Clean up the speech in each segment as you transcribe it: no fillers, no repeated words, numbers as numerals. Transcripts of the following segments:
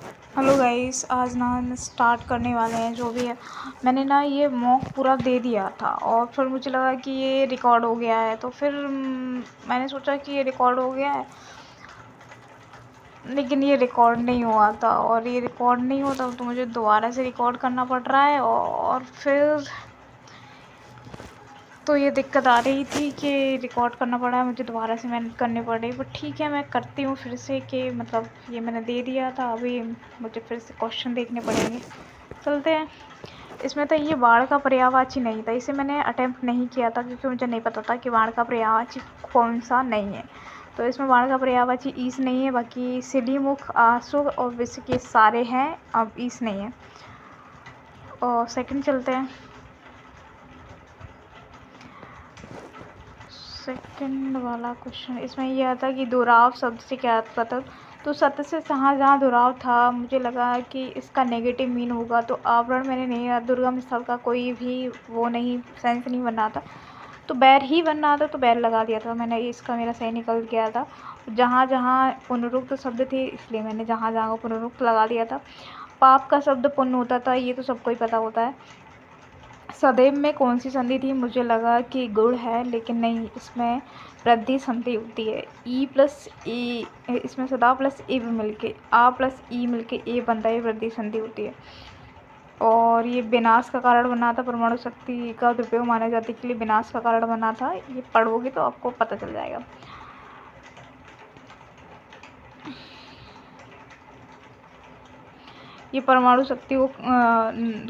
Hello guys, आज ना हम स्टार्ट करने वाले हैं जो भी है। मैंने ना ये मॉक पूरा दे दिया था और फिर मुझे लगा कि ये रिकॉर्ड हो गया है, तो फिर मैंने सोचा कि ये रिकॉर्ड हो गया है, लेकिन ये रिकॉर्ड नहीं हुआ था। और ये रिकॉर्ड नहीं होता तो मुझे दोबारा से रिकॉर्ड करना पड़ रहा है। और फिर तो ये दिक्कत आ रही थी कि रिकॉर्ड करना पड़ा है, मुझे दोबारा से मेहनत करनी पड़ रही। बट ठीक है, मैं करती हूँ फिर से कि मतलब ये मैंने दे दिया था, अभी मुझे फिर से क्वेश्चन देखने पड़ेंगे। चलते हैं। इसमें तो ये बाढ़ का पर्यायवाची नहीं था, इसे मैंने अटेम्प्ट नहीं किया था क्योंकि मुझे नहीं पता था कि बाढ़ का पर्यायवाची कौन सा नहीं है। तो इसमें बाढ़ का पर्यायवाची ईस नहीं है, बाकी सिलीमुख, आंसू और विष के सारे हैं, अब ईस नहीं है। और सेकंड चलते हैं। सेकंड वाला क्वेश्चन इसमें ये आता कि दुराव शब्द से क्या पता। तो सत्य से जहाँ दुराव था, मुझे लगा कि इसका नेगेटिव मीन होगा, तो आवरण मैंने नहीं, दुर्गम स्थल का कोई भी वो नहीं, सेंस नहीं बन रहा था, तो बैर ही बन रहा था, तो बैर लगा दिया था मैंने। इसका मेरा सही निकल गया था। जहाँ जहाँ पुनरुक्त शब्द थे इसलिए मैंने जहाँ जहाँ को पुनरुक्त लगा दिया था। पाप का शब्द पुण्य होता था, ये तो सबको ही पता होता है। सदैव में कौन सी संधि थी, मुझे लगा कि गुण है, लेकिन नहीं, इसमें वृद्धि संधि होती है। ई प्लस ई, इसमें सदा प्लस ए मिलके आ प्लस ई मिलके ए बनता है, वृद्धि संधि होती है। और ये विनाश का कारण बना था, परमाणु शक्ति का दुरुपयोग माना जाती के लिए विनाश का कारण बना था। ये पढ़ोगे तो आपको पता चल जाएगा। ये परमाणु शक्ति को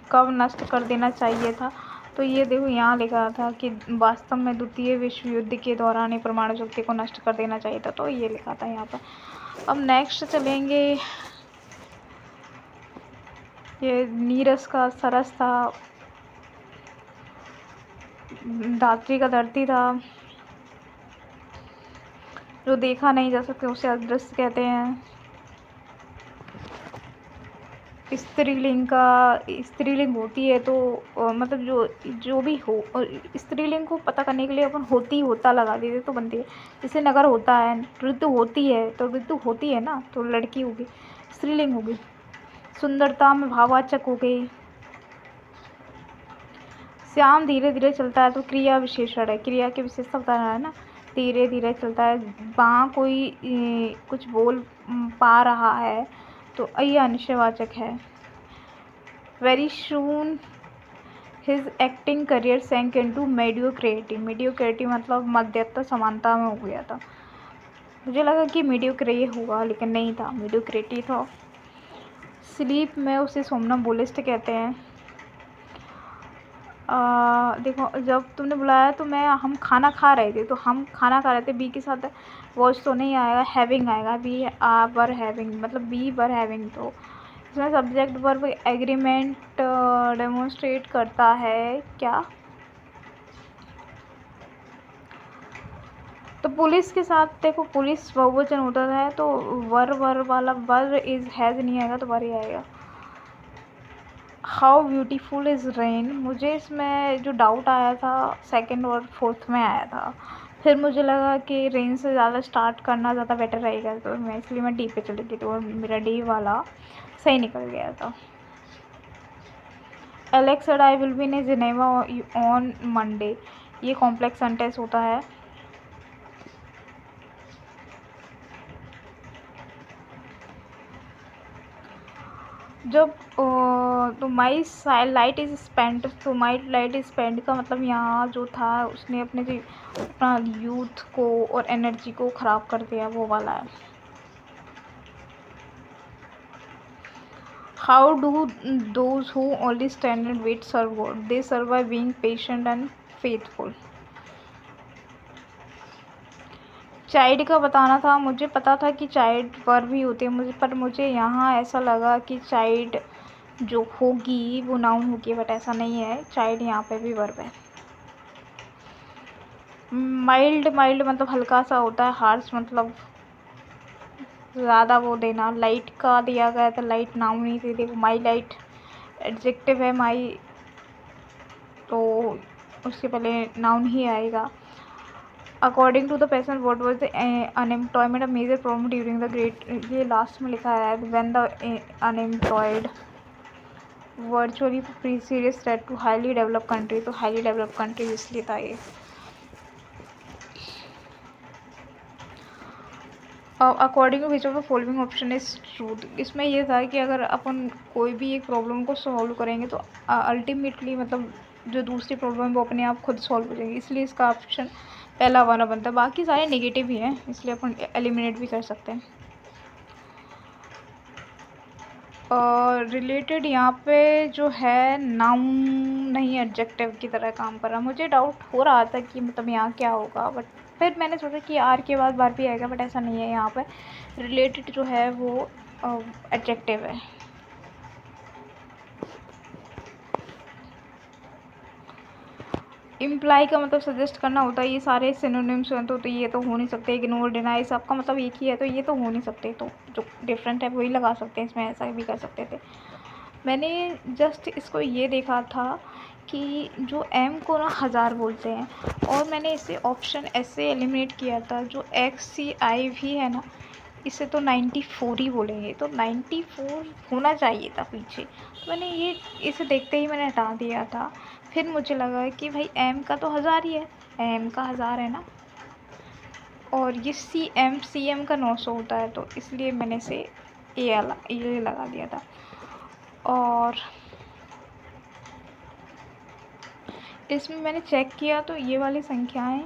कब नष्ट कर देना चाहिए था, तो ये देखो यहाँ लिखा था कि वास्तव में द्वितीय विश्व युद्ध के दौरान ही परमाणु शक्ति को नष्ट कर देना चाहिए था, तो ये लिखा था यहाँ पर। अब नेक्स्ट चलेंगे। ये नीरस का सरस था, धात्री का धरती था, जो देखा नहीं जा सकते उसे अदृश्य कहते हैं। स्त्रीलिंग होती है तो मतलब जो भी हो, स्त्रीलिंग को पता करने के लिए अपन होती होता लगा देते तो बनती है। जैसे नगर होता है, ऋतु होती है, तो ऋतु होती है ना, तो लड़की होगी, स्त्रीलिंग होगी। सुंदरता में भाववाचक हो गई। श्याम धीरे धीरे चलता है, तो क्रिया विशेषण है, क्रिया की विशेषता बता रहा है ना, धीरे धीरे चलता है। वहाँ कोई कुछ बोल पा रहा है, तो ये अनिश्चयवाचक है। Very soon his acting career sank into mediocrity. Mediocrity मतलब मध्यत्व समानता में हो गया था। मुझे लगा कि मेडियोक्रे होगा, लेकिन नहीं था, मेडियोक्रिटी था। स्लीप में उसे सोमनम्बुलिस्ट कहते हैं। देखो, जब तुमने बुलाया तो हम खाना खा रहे थे, तो हम खाना खा रहे थे, बी के साथ वॉच तो नहीं आएगा, हैविंग आएगा। बी वर हैविंग, मतलब बी वर हैविंग, तो इसमें सब्जेक्ट वर्ब एग्रीमेंट डेमोन्स्ट्रेट करता है क्या। तो पुलिस के साथ देखो, पुलिस बहुवचन होता है, तो वर वाला वर इज हैज़ नहीं आएगा, तो वर ही आएगा। हाउ ब्यूटीफुल इज़ रेन, मुझे इसमें जो डाउट आया था सेकंड और फोर्थ में आया था, फिर मुझे लगा कि रेन से ज़्यादा स्टार्ट करना ज़्यादा बेटर रहेगा, तो मैं डी पे चली गई, तो मेरा डी वाला सही निकल गया था। Alex said I will be in Geneva on Monday, ये कॉम्प्लेक्स सेंटेंस होता है। जब तो माई लाइट इज़ स्पेंड, तो माई लाइट इज स्पेंड का मतलब यहाँ जो था, उसने अपना यूथ को और एनर्जी को ख़राब कर दिया, वो वाला है। How do those who only stand and wait serve God, they serve by being patient and faithful. Child का बताना था, मुझे पता था कि चाइल्ड वर्ब भी होते हैं मुझे, पर मुझे यहाँ ऐसा लगा कि चाइल्ड जो होगी वो नाउन होगी, बट ऐसा नहीं है, चाइल्ड यहाँ पे भी वर्ब है। माइल्ड मतलब हल्का सा होता है, हार्श मतलब ज़्यादा वो देना। लाइट का दिया गया था, लाइट नाउन ही थी, देखो माई लाइट एडजेक्टिव है, माई, तो उसके पहले नाउन ही आएगा। According to the patient what was the unemployment a major problem during the great, ये लास्ट में लिखा है when the unemployed virtually pre serious threat to highly develop country, तो हाईली डेवलप कंट्री इसलिए था ये। According to which of the following option is truth, इसमें ये था कि अगर अपन कोई भी एक प्रॉब्लम को सॉल्व करेंगे तो अल्टीमेटली मतलब जो दूसरी प्रॉब्लम है वो अपने आप खुद सॉल्व हो जाएगी, इसलिए इसका ऑप्शन पहला वाला बनता है। बाकी सारे नेगेटिव ही हैं, इसलिए अपन एलिमिनेट भी कर सकते हैं। और रिलेटेड यहाँ पे जो है नाउन नहीं एडजेक्टिव की तरह काम कर रहा, मुझे डाउट हो रहा था कि मतलब यहाँ क्या होगा, बट फिर मैंने सोचा कि आर के बाद बार भी आएगा, बट ऐसा नहीं है। यहाँ पे रिलेटेड जो है वो एडजेक्टिव है। इम्प्लाई का मतलब सजेस्ट करना होता है, ये सारे सिनोनिम्स हैं तो ये तो हो नहीं सकते। इग्नोर, डिनाई सबका मतलब एक ही है, तो ये तो हो नहीं सकते, तो जो डिफरेंट है वही लगा सकते हैं, इसमें ऐसा भी कर सकते थे। मैंने जस्ट इसको ये देखा था कि जो एम को ना 1000 बोलते हैं, और मैंने इसे ऑप्शन ऐसे एलिमिनेट किया था, जो एक्स सी आई भी है ना, इसे तो 94 ही बोलेंगे, तो 94 होना चाहिए था पीछे, तो मैंने ये इसे देखते ही मैंने हटा दिया था। फिर मुझे लगा कि भाई एम का तो 1000 ही है, एम का 1000 है ना, और ये सी एम का 900 होता है, तो इसलिए मैंने इसे ये लगा दिया था। और इसमें मैंने चेक किया तो ये वाली संख्याएं,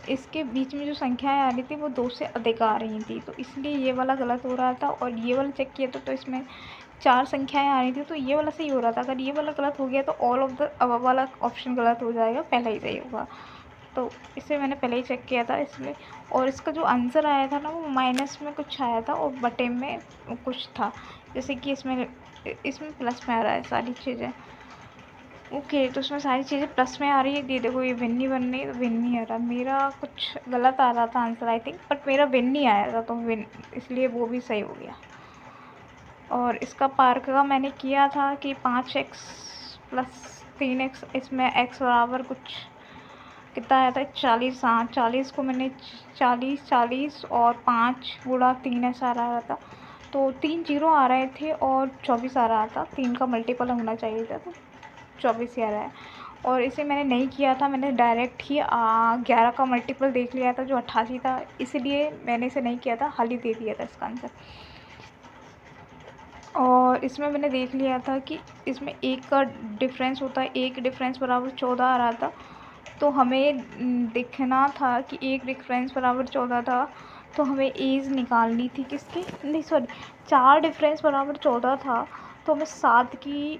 इसके बीच में जो संख्याएं आ रही थी वो 2 से अधिक आ रही थी, तो इसलिए ये वाला गलत हो रहा था। और ये वाला चेक किया तो इसमें 4 संख्याएं आ रही थी, तो ये वाला सही हो रहा था। अगर ये वाला गलत हो गया तो ऑल ऑफ द अब वाला ऑप्शन गलत हो जाएगा, पहला ही सही होगा, तो इसे मैंने पहले ही चेक किया था इसलिए। और इसका जो आंसर आया था ना वो माइनस में कुछ आया था और बटे में कुछ था, जैसे कि इसमें प्लस में आ रहा है सारी चीज़ें। ओके, तो उसमें सारी चीज़ें प्लस में आ रही है। ये देखो, ये विन नहीं बन रही, तो विन नहीं आ रहा, मेरा कुछ गलत आ रहा था आंसर आई थिंक, बट मेरा विन नहीं आया था, तो विन, इसलिए वो भी सही हो गया। और इसका पार्क का मैंने किया था कि 5x प्लस 3x, इसमें x बराबर कुछ कितना आया था 40, हाँ 40 को मैंने 40 और 5 गुणा 3 ऐसा आ रहा था, तो 3 जीरो आ रहे थे और 24 आ रहा था, 3 का मल्टीपल होना चाहिए था, तो 24 ही आ रहा है। और इसे मैंने नहीं किया था, मैंने डायरेक्ट ही 11 का मल्टीपल देख लिया था जो 88 था, इसलिए मैंने इसे नहीं किया था, हाल ही दे दिया था इसका आंसर। और इसमें मैंने देख लिया था कि इसमें एक का डिफरेंस होता है, एक डिफरेंस बराबर 14 आ रहा था, तो हमें देखना था कि एक डिफरेंस बराबर 14 था, तो हमें एज निकालनी थी किसकी, नहीं सॉरी, 4 डिफरेंस बराबर 14 था, तो हमें 7 की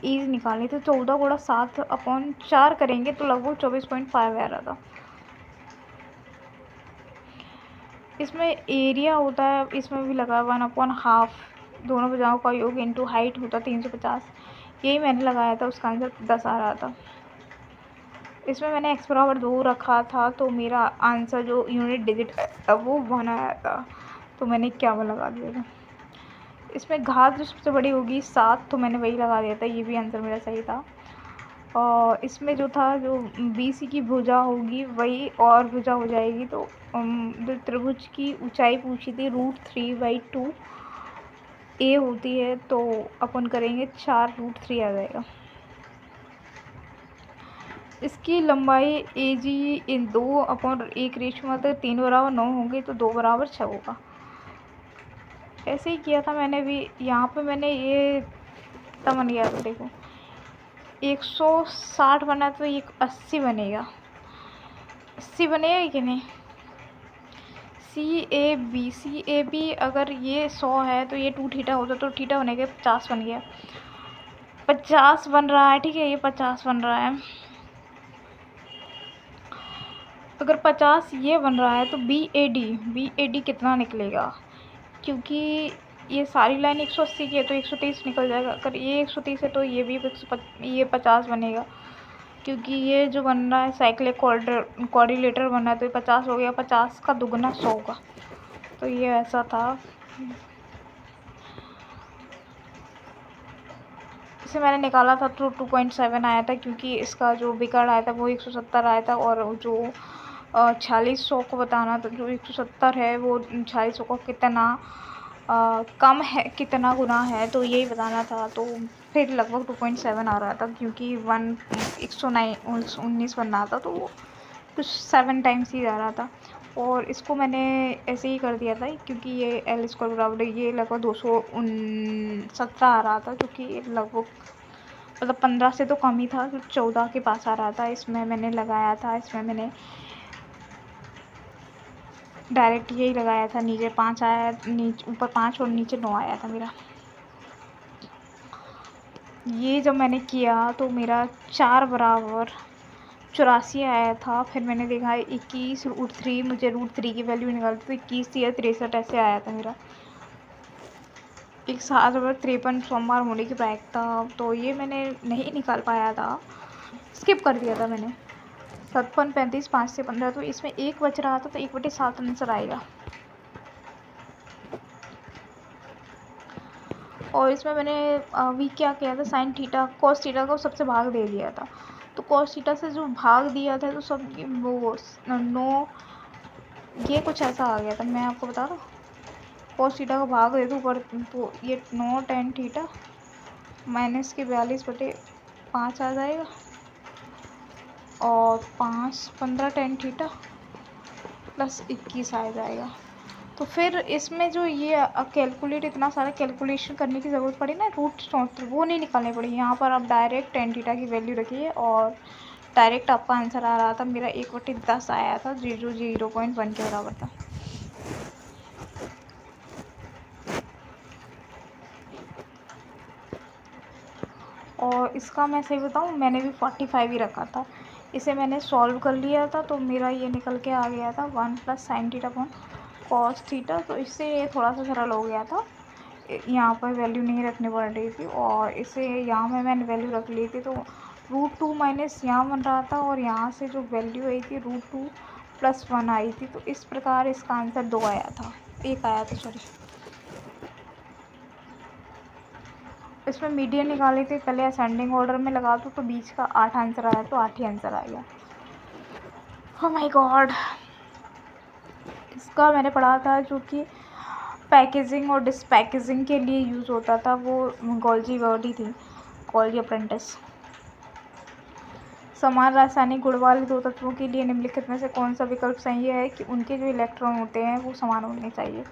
एज निकालनी थी। 14 गुणा 7 अपॉन 4 करेंगे तो लगभग 24.5 आ रहा था। इसमें एरिया होता है, इसमें भी लगा 1/2, दोनों भुजाओं का योग इंटू हाइट होता 350, यही मैंने लगाया था, उसका आंसर 10 आ रहा था। इसमें मैंने x बराबर 2 रखा था, तो मेरा आंसर जो यूनिट डिजिट है वो 1 आया था, तो मैंने 51 लगा दिया था। इसमें घात जो सबसे बड़ी होगी 7, तो मैंने वही लगा दिया था, ये भी आंसर मेरा सही था। और इसमें जो था, जो BC की भुजा होगी वही और भुजा हो जाएगी, तो जो त्रिभुज की ऊंचाई पूछी थी √3/2 A होती है, तो अपन करेंगे 4√3 आ जाएगा। इसकी लंबाई AG इन 2/1 रेशो में 3 बराबर 9 होंगे, तो 2 बराबर 6 होगा। ऐसे ही किया था मैंने भी, यहाँ पे मैंने ये कितना बन गया था देखो, 160 बना, तो ये 80 बनेगा, 80 बनेगा कि नहीं। CAB अगर ये 100 है तो ये 2 थीटा होता, तो थीटा बनेगा 50 बन गया, 50 बन रहा है, ठीक है, ये 50 बन रहा है। अगर 50 ये बन रहा है तो BAD कितना निकलेगा, क्योंकि ये सारी लाइन 180 की है तो 130 निकल जाएगा। अगर ये 130 है तो ये भी ये 50 बनेगा, क्योंकि ये जो बन रहा है साइक्लिक कोऑर्डिनेटर बन रहा है, तो ये 50 हो गया, 50 का दुगना 100 का, तो ये ऐसा था। इसे मैंने निकाला था तो 2.7 आया था, क्योंकि इसका जो विकर्ण आया था वो 170 आया था, और जो 4600 को बताना था, जो 170 है वो 4600 को कितना कम है, कितना गुना है, तो यही बताना था। तो फिर लगभग 2.7 आ रहा था, क्योंकि 119 बन रहा था, तो वो कुछ 7 टाइम्स ही आ रहा था। और इसको मैंने ऐसे ही कर दिया था, क्योंकि ये एल स्क्वायर बराबर ये लगभग 217 आ रहा था, क्योंकि लगभग मतलब 15 से तो कम ही था, 14 के पास आ रहा था। इसमें मैंने लगाया था, इसमें मैंने डायरेक्ट यही लगाया था। नीचे 5 आया, नीचे ऊपर 5 और नीचे 9 आया था मेरा। ये जब मैंने किया तो मेरा 4 बराबर 84 आया था। फिर मैंने देखा 21√3, मुझे √3 की वैल्यू निकालती तो 21 या 63 ऐसे आया था मेरा। एक 7 बराबर 53 सोमवार होने की प्रायिकता, तो ये मैंने नहीं निकाल पाया था, स्किप कर दिया था मैंने। 7.35 5 से 15, तो इसमें 1 बच रहा था, तो 1/7 आंसर आएगा। और इसमें मैंने अभी क्या किया था, साइन थीटा कॉस थीटा को सबसे भाग दे दिया था। तो कॉस थीटा से जो भाग दिया था, तो सब वो 9 ये कुछ ऐसा आ गया था। मैं आपको बता दूँ, कॉस थीटा का भाग दे दूँ पर तो ये 9 tan थीटा माइनस के 42/5 आ जाएगा, और 15 tan थीटा प्लस 21 आ जाएगा। तो फिर इसमें जो ये कैलकुलेट इतना सारा कैलकुलेशन करने की ज़रूरत पड़ी ना, रूट स्टोन वो नहीं निकालनी पड़ी। यहाँ पर आप डायरेक्ट tan थीटा की वैल्यू रखिए और डायरेक्ट आपका आंसर आ रहा था। मेरा 1/10 आया था, जो 0.1 के बराबर था। और इसका मैं सही बताऊँ, मैंने भी 45 ही रखा था। इसे मैंने सॉल्व कर लिया था, तो मेरा ये निकल के आ गया था 1 + sin theta upon cos theta. तो इससे ये थोड़ा सा सरल हो गया था, यहाँ पर वैल्यू नहीं रखनी पड़ रही थी, और इसे यहाँ में मैंने वैल्यू रख ली थी। तो √2 माइनस यहाँ बन रहा था, और यहाँ से जो वैल्यू आई थी √2 + 1 आई थी। तो इस प्रकार इसका आंसर 2 आया था, 1 आया था, सॉरी। इसमें मीडियन निकाली थी, पहले असेंडिंग ऑर्डर में लगा दूँ तो बीच का 8 आंसर आया, तो 8 ही आंसर आ गया। Oh my God. इसका मैंने पढ़ा था, जो कि पैकेजिंग और डिसपैकेजिंग के लिए यूज़ होता था, वो गोल्जी वर्ड ही थी, गोल्जी अप्रेंटिस। समान रासायनिक गुण वाले दो तत्वों के लिए निम्नलिखित में से कौन सा विकल्प सही है कि उनके जो इलेक्ट्रॉन होते हैं वो समान होने चाहिए।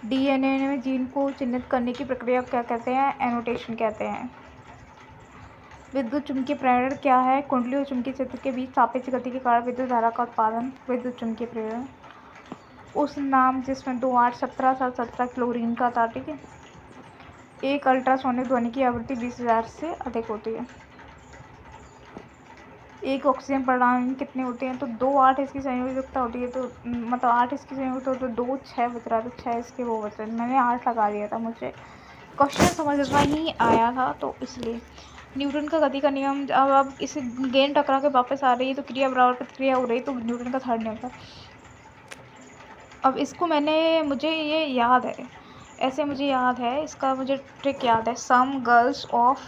डीएनए में जीन को चिह्नित करने की प्रक्रिया क्या कहते हैं, एनोटेशन कहते हैं। विद्युत चुम्बकीय प्रेरण क्या है, कुंडली और चुंबकीय क्षेत्र के बीच सापेक्ष गति के कारण विद्युत धारा का उत्पादन, विद्युत चुम्बकीय प्रेरण। उस नाम जिसमें 2 8 17 7 17 क्लोरीन का था, ठीक है। एक अल्ट्रासोनिक ध्वनि की आवृत्ति 20,000 से अधिक होती है। एक ऑक्सीजन परमाणु में कितने होते हैं, तो 2 8 इसकी संयोजकता होती है, तो मतलब 8 इसकी संयोजकता होती है, तो 2 6 बच रहा, तो 6 इसके वो बच रहे। मैंने 8 लगा दिया था, मुझे क्वेश्चन समझ नहीं आया था, तो इसलिए। न्यूटन का गति का नियम, अब इसे गेंद टकरा के वापस आ रही है, तो क्रिया बराबर प्रतिक्रिया हो रही है, तो न्यूटन का थर्ड नियम था। अब इसको मुझे ये याद है, ऐसे मुझे याद है, इसका मुझे ट्रिक याद है। Some girls of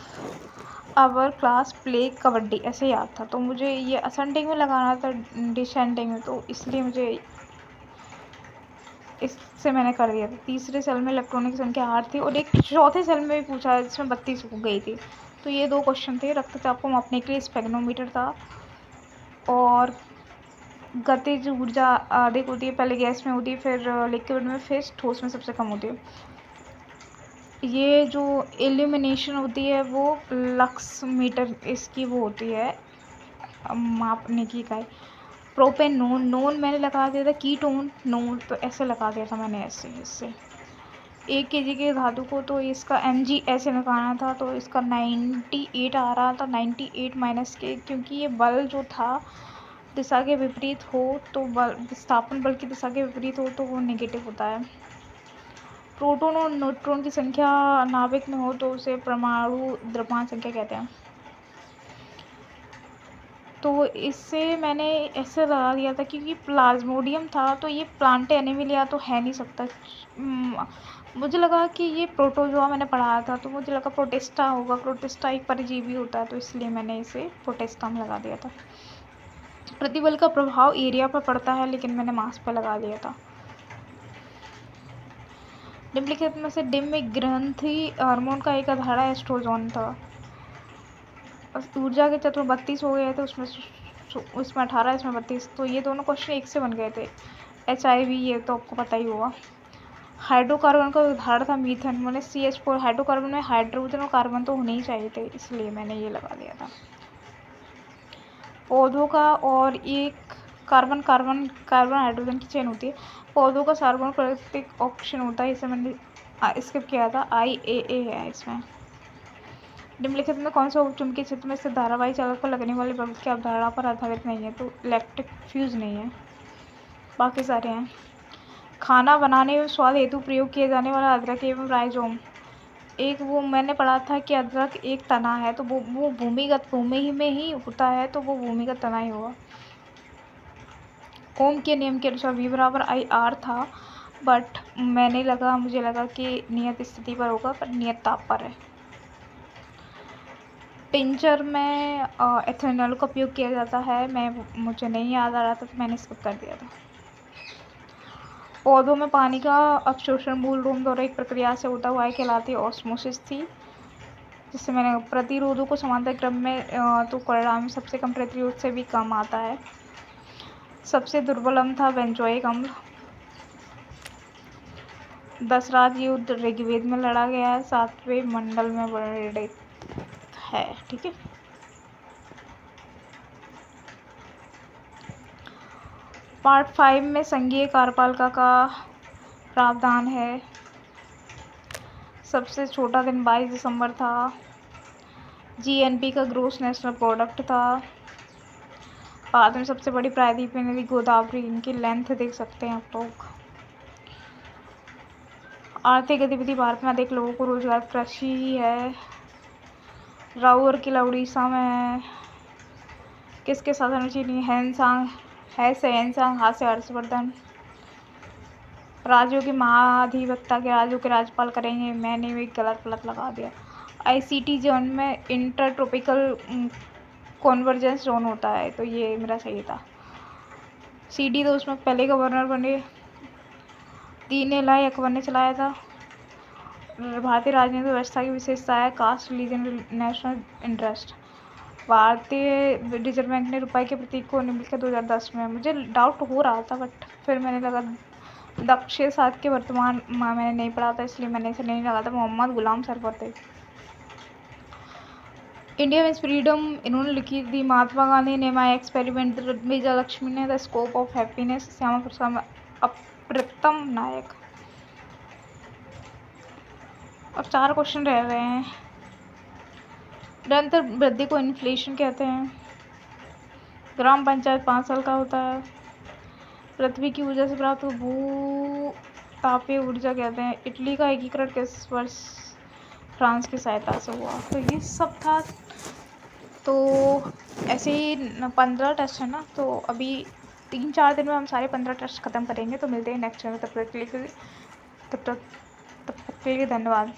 our class play kabaddi, ऐसे याद था। तो मुझे ये असेंडिंग में लगाना था, डिसेंडिंग में, तो इसलिए मुझे इससे मैंने कर दिया था। तीसरे सेल में इलेक्ट्रॉनों की संख्या 8 थी, और एक चौथे सेल में भी पूछा जिसमें 32 हो गई थी। तो ये 2 क्वेश्चन थे। रक्तचाप को मापने के लिए स्पेग्नोमीटर था, और गतिज ऊर्जा अधिक होती है, पहले गैस में होती है, फिर लिक्विड में, फिर ठोस में सबसे कम होती है। ये जो इल्यूमिनेशन होती है वो लक्स मीटर इसकी वो होती है, मापने की इकाई। प्रोपेन नोन मैंने लगा दिया था, कीटोन नोन, तो ऐसे लगा दिया था मैंने, ऐसे इससे 1 kg के धातु को, तो इसका mg ऐसे लगाना था, तो इसका 98 आ रहा था। 98 माइनस के, क्योंकि ये बल जो था दिशा के विपरीत हो, तो बल विस्थापन बल की दिशा के विपरीत हो, तो वो नेगेटिव होता है। प्रोटॉन और न्यूट्रॉन की संख्या नाभिक में हो, तो उसे परमाणु द्रव्यमान संख्या कहते हैं। तो इससे मैंने ऐसे लगा दिया था, क्योंकि प्लाज्मोडियम था, तो ये प्लांट एनिमिलिया तो है नहीं सकता। मुझे लगा कि ये प्रोटोजोआ मैंने पढ़ाया था, तो मुझे लगा प्रोटिस्टा होगा। प्रोटिस्टा एक परजीवी होता है, तो इसलिए मैंने इसे प्रोटिस्टा में लगा दिया था। प्रतिबल का प्रभाव एरिया पर पड़ता है, लेकिन मैंने मास पर लगा लिया था। निम्नलिखित में से डिम्ब ग्रंथि हार्मोन का एक आधार एस्ट्रोजन था। ऊर्जा के तत्व 32 हो गए थे, उसमें 18, इसमें 32, तो ये दोनों क्वेश्चन एक से बन गए थे। HIV ये तो आपको पता ही होगा। हाइड्रोकार्बन का उदाहरण था मीथेन, मैंने CH4। हाइड्रोकार्बन में हाइड्रोजन और कार्बन तो होने ही चाहिए थे, इसलिए मैंने ये लगा दिया था। पौधों का और एक कार्बन कार्बन कार्बन हाइड्रोजन की चेन होती है। पौधों का सार्वभौम प्राकृतिक ऑक्सीजन होता है, इसे मैंने स्किप किया था। IAA है इसमें। निम्नलिखित में कौन सा उपचुंबकीय क्षेत्र में स्थित धारावाही चालक पर लगने वाले बल की अवधारणा पर आधारित नहीं है? तो इलेक्ट्रिक फ्यूज नहीं है, बाकी सारे हैं। खाना बनाने एवं स्वाद हेतु प्रयोग किए जाने वाला अदरक एवं राइजोम, एक वो मैंने पढ़ा था कि अदरक एक तना है, तो वो भूमिगत भूमि में ही होता है, तो वो भूमिगत तना ही होगा। ओम के नियम के अनुसार V बराबर IR था, बट मुझे लगा कि नियत स्थिति पर होगा, पर नियत ताप पर है। टिंचर में एथेनॉल का उपयोग किया जाता है, मुझे नहीं याद आ रहा था, तो मैंने स्किप कर दिया था। पौधों में पानी का अवशोषण मूल रूप द्वारा एक प्रक्रिया से होता हुआ है, कहलाती ऑस्मोसिस थी, जिससे मैंने प्रतिरोधों को समांतर क्रम में तो परिणाम सबसे कम प्रतिरोध से भी कम आता है। सबसे दुर्बल अम्ल था बेंजोइक अम्ल। दशरथ युद्ध ऋग्वेद में लड़ा गया है, 7वें मंडल में वर्णित है। ठीक है, पार्ट 5 में संघीय कार्यपालिका का प्रावधान है। सबसे छोटा दिन 22 दिसंबर था। GNP का ग्रोस नेशनल प्रोडक्ट था। भारत में सबसे बड़ी प्रायद्वीपीय नदी गोदावरी, इनकी लेंथ देख सकते हैं आप लोग। आर्थिक गतिविधि भारत में अधिक लोगों को रोजगार कृषि ही है। राउर किला उड़ीसा में है। किसके शासन में चीनी हैनसांग हाथ से हर्षवर्धन। राज्यों के महाधिवक्ता के राज्यों के राज्यपाल करेंगे, मैंने भी गलत लगा दिया। ICT जोन में इंटर ट्रॉपिकल कॉन्वर्जेंस जोन होता है, तो ये मेरा सही था। CD तो उसमें पहले गवर्नर बने, दीनदयाल अकबर ने चलाया था। भारतीय राजनीतिक व्यवस्था की विशेषता है कास्ट रिलीजन नेशनल इंटरेस्ट। भारतीय रिजर्व बैंक ने रुपए के प्रतीक को निम्नलिखित 2010 में, मुझे डाउट हो रहा था, बट फिर मैंने लगा दक्षिण साथ के वर्तमान मैंने नहीं पढ़ा था, इसलिए मैंने इसे नहीं लगा था। मोहम्मद गुलाम सरवर थे। इंडिया में फ्रीडम इन्होंने लिखी थी महात्मा गांधी ने। माई एक्सपेरिमेंट विजय लक्ष्मी ने। The scope of happiness Shyama Prasad अप्रतिम नायक। अब 4 क्वेश्चन रह रहे हैं। निरंतर वृद्धि को इन्फ्लेशन कहते हैं। ग्राम पंचायत 5 साल का होता है। पृथ्वी की ऊर्जा से प्राप्त भू तापीय ऊर्जा कहते हैं। इटली का एकीकरण किस वर्ष फ्रांस की सहायता से हुआ? तो ये सब था। तो ऐसे ही 15 टेस्ट है ना, तो अभी 3-4 दिन में हम सारे 15 टेस्ट खत्म करेंगे। तो मिलते हैं नेक्स्ट में। तब तक के लिए धन्यवाद।